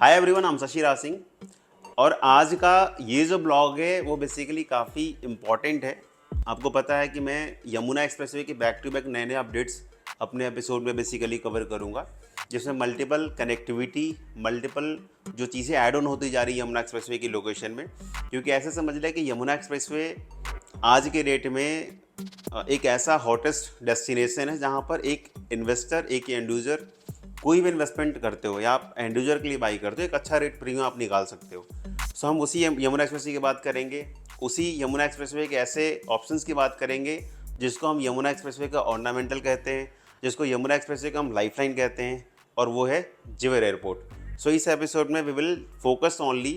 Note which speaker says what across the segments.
Speaker 1: Hi everyone, I'm Shashi Raj Singh और आज का ये जो ब्लॉग है वो बेसिकली काफ़ी इम्पॉर्टेंट है। आपको पता है कि मैं यमुना एक्सप्रेसवे के बैक टू बैक नए नए अपडेट्स अपने एपिसोड में बेसिकली कवर करूँगा, जिसमें मल्टीपल कनेक्टिविटी, मल्टीपल जो चीज़ें ऐड ऑन होती जा रही है यमुना एक्सप्रेसवे की लोकेशन में। क्योंकि ऐसे समझ लें कि यमुना एक्सप्रेसवे आज के डेट में एक ऐसा हॉटेस्ट डेस्टिनेशन है जहाँ पर एक इन्वेस्टर, एक एंड यूज़र कोई भी इन्वेस्टमेंट करते हो या आप एंड यूजर के लिए बाई करते हो, एक अच्छा रेट प्रीमियम आप निकाल सकते हो। सो हम उसी यमुना एक्सप्रेसवे की बात करेंगे, उसी यमुना एक्सप्रेसवे के ऐसे ऑप्शंस की बात करेंगे जिसको हम यमुना एक्सप्रेसवे का ऑर्नामेंटल कहते हैं, जिसको यमुना एक्सप्रेसवे का हम लाइफलाइन कहते हैं, और वो है जेवर एयरपोर्ट। सो इस एपिसोड में वी विल फोकस ओनली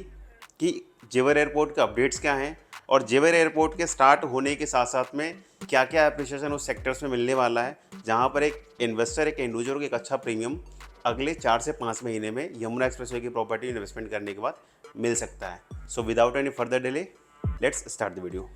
Speaker 1: कि जेवर एयरपोर्ट के अपडेट्स क्या हैं और जेवर एयरपोर्ट के स्टार्ट होने के साथ साथ में क्या क्या एप्रिसिएशन उस सेक्टर्स में मिलने वाला है, जहाँ पर एक इन्वेस्टर, एक एंड यूजर को एक अच्छा प्रीमियम अगले 4 से 5 महीने में यमुना एक्सप्रेसवे की प्रॉपर्टी इन्वेस्टमेंट करने के बाद मिल सकता है। So without any further delay, let's start the video.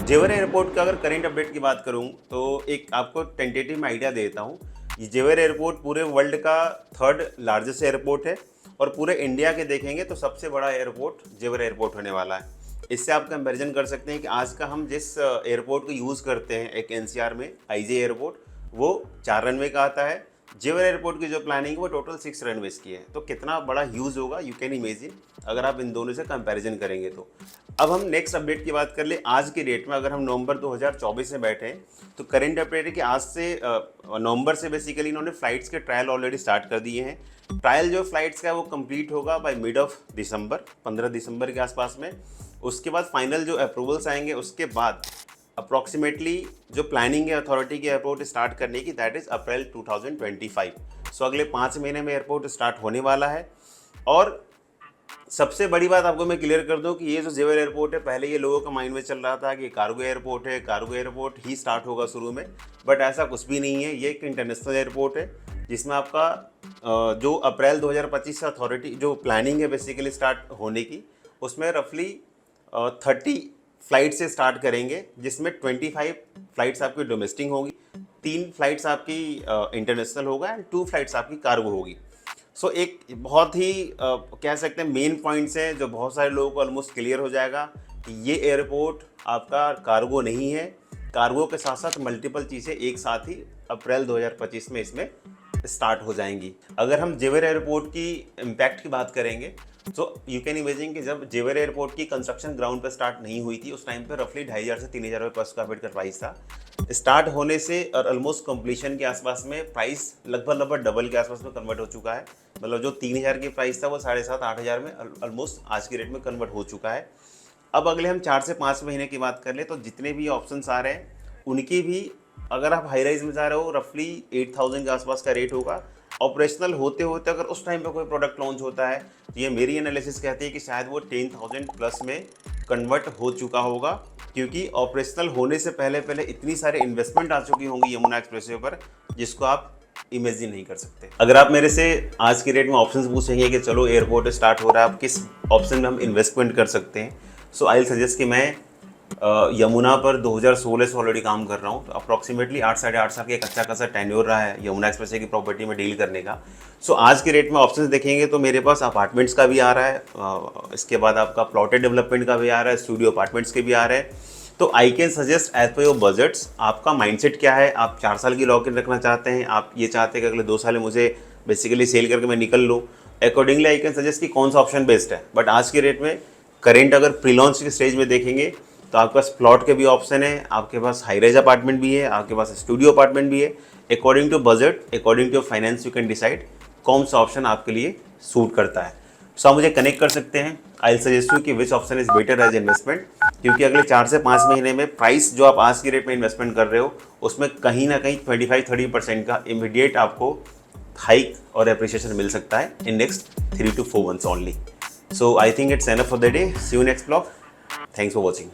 Speaker 1: जेवर एयरपोर्ट का अगर करेंट अपडेट की बात करूं तो एक आपको टेंटेटिव आइडिया देता हूं। ये जेवर एयरपोर्ट पूरे वर्ल्ड का 3rd लार्जेस्ट एयरपोर्ट है और पूरे इंडिया के देखेंगे तो सबसे बड़ा एयरपोर्ट जेवर एयरपोर्ट होने वाला है। इससे आप कंपैरिजन कर सकते हैं कि आज का हम जिस एयरपोर्ट को यूज़ करते हैं एक एनसीआर में, आईजे एयरपोर्ट, वो 4 रनवे का आता है। जेवर एयरपोर्ट की जो प्लानिंग है वो टोटल 6 रनवेज की है। तो कितना बड़ा यूज़ होगा यू कैन इमेजिन अगर आप इन दोनों से कंपैरिजन करेंगे तो। अब हम नेक्स्ट अपडेट की बात कर ले। आज की डेट में अगर हम नवंबर 2024 में बैठे हैं तो करेंट अपडेट है कि आज से नवंबर से बेसिकली इन्होंने फ्लाइट्स के ट्रायल ऑलरेडी स्टार्ट कर दिए हैं। ट्रायल जो फ्लाइट्स का है वो कंप्लीट होगा बाय मिड ऑफ दिसंबर, 15 दिसंबर के आसपास में। उसके बाद फाइनल जो अप्रूवल्स आएंगे उसके बाद अप्रॉक्सीमेटली जो प्लानिंग है अथॉरिटी की एयरपोर्ट स्टार्ट करने की, दैट इज़ अप्रैल 2025। सो अगले 5 महीने में एयरपोर्ट स्टार्ट होने वाला है। और सबसे बड़ी बात आपको मैं क्लियर कर दूं कि ये जो जेवर एयरपोर्ट है, पहले ये लोगों का माइंड में चल रहा था कि कार्गो एयरपोर्ट है, कार्गो एयरपोर्ट ही स्टार्ट होगा शुरू में, बट ऐसा कुछ भी नहीं है। ये एक इंटरनेशनल एयरपोर्ट है जिसमें आपका जो अप्रैल 2025 से अथॉरिटी जो प्लानिंग है बेसिकली स्टार्ट होने की, उसमें रफली 30 फ्लाइट से स्टार्ट करेंगे, जिसमें 25 फ्लाइट्स आपकी डोमेस्टिक होगी, 3 फ्लाइट्स आपकी इंटरनेशनल होगा एंड 2 फ्लाइट्स आपकी कार्गो होगी। सो एक बहुत ही कह सकते हैं मेन पॉइंट्स हैं जो बहुत सारे लोगों को ऑलमोस्ट क्लियर हो जाएगा कि ये एयरपोर्ट आपका कार्गो नहीं है। कार्गो के साथ साथ मल्टीपल चीज़ें एक साथ ही अप्रैल 2025 में इसमें स्टार्ट हो जाएंगी। अगर हम जेवर एयरपोर्ट की इम्पैक्ट की बात करेंगे तो यू कैन इमेजिन कि जब जेवर एयरपोर्ट की कंस्ट्रक्शन ग्राउंड पर स्टार्ट नहीं हुई थी, उस टाइम पे रफली 2500 से 3000 रुपये पर स्क्वायर फीट का प्राइस था। स्टार्ट होने से और ऑलमोस्ट कंप्लीशन के आसपास में प्राइस लगभग डबल के आसपास में कन्वर्ट हो चुका है। मतलब जो 3000 की प्राइस था वो 7,500-8,000 में ऑलमोस्ट आज की रेट में कन्वर्ट हो चुका है। अब अगले हम 4 से 5 महीने की बात कर ले तो जितने भी ऑप्शंस आ रहे हैं उनकी भी, अगर आप हाई राइज में जा रहे हो, रफली 8,000 के आसपास का रेट होगा। ऑपरेशनल होते होते अगर उस टाइम पे कोई प्रोडक्ट लॉन्च होता है तो ये मेरी एनालिसिस कहती है कि शायद वो 10,000 प्लस में कन्वर्ट हो चुका होगा, क्योंकि ऑपरेशनल होने से पहले पहले इतनी सारे इन्वेस्टमेंट आ चुकी होंगी यमुना एक्सप्रेसवे पर जिसको आप इमेजिन नहीं कर सकते। अगर आप मेरे से आज की डेट में ऑप्शंस पूछेंगे कि चलो एयरपोर्ट स्टार्ट हो रहा है, आप किस ऑप्शन में हम इन्वेस्टमेंट कर सकते हैं, सो आई विल सजेस्ट कि मैं यमुना पर 2016 से ऑलरेडी काम कर रहा हूँ। तो अप्रॉक्सीमेटली 8 साढ़े 8 साल का एक अच्छा खासा टेन्योर रहा है यमुना एक्सप्रेसवे की प्रॉपर्टी में डील करने का। सो आज के रेट में ऑप्शंस देखेंगे तो मेरे पास अपार्टमेंट्स का भी आ रहा है, इसके बाद आपका प्लॉटेड डेवलपमेंट का भी आ रहा है, स्टूडियो अपार्टमेंट्स के भी आ रहे हैं। तो I can suggest as per your budgets, आपका माइंडसेट क्या है। आप 4 साल की लॉक इन रखना चाहते हैं, आप ये चाहते हैं कि अगले 2 साल में मुझे बेसिकली सेल करके मैं निकल लूँ, अकॉर्डिंगली आई कैन सजेस्ट कि कौन सा ऑप्शन बेस्ट है। बट आज की रेट में करेंट अगर प्री लॉन्च के स्टेज में देखेंगे तो आपके पास प्लॉट के भी ऑप्शन है, आपके पास हाई राइज अपार्टमेंट भी है, आपके पास स्टूडियो अपार्टमेंट भी है। According to budget, according to finance, you can decide कौन सा ऑप्शन आपके लिए सूट करता है। सो आप मुझे कनेक्ट कर सकते हैं। आई विल सजेस्ट यू कि which option is better as investment, क्योंकि अगले 4 से 5 महीने में प्राइस जो आप आज की रेट में इन्वेस्टमेंट कर रहे हो उसमें कहीं ना कहीं 25-30% का इमीडिएट आपको हाइक और एप्रिसिएशन मिल सकता है in next 3 to 4 months only. So I think it's enough for the day. See you next blog. Thanks for watching.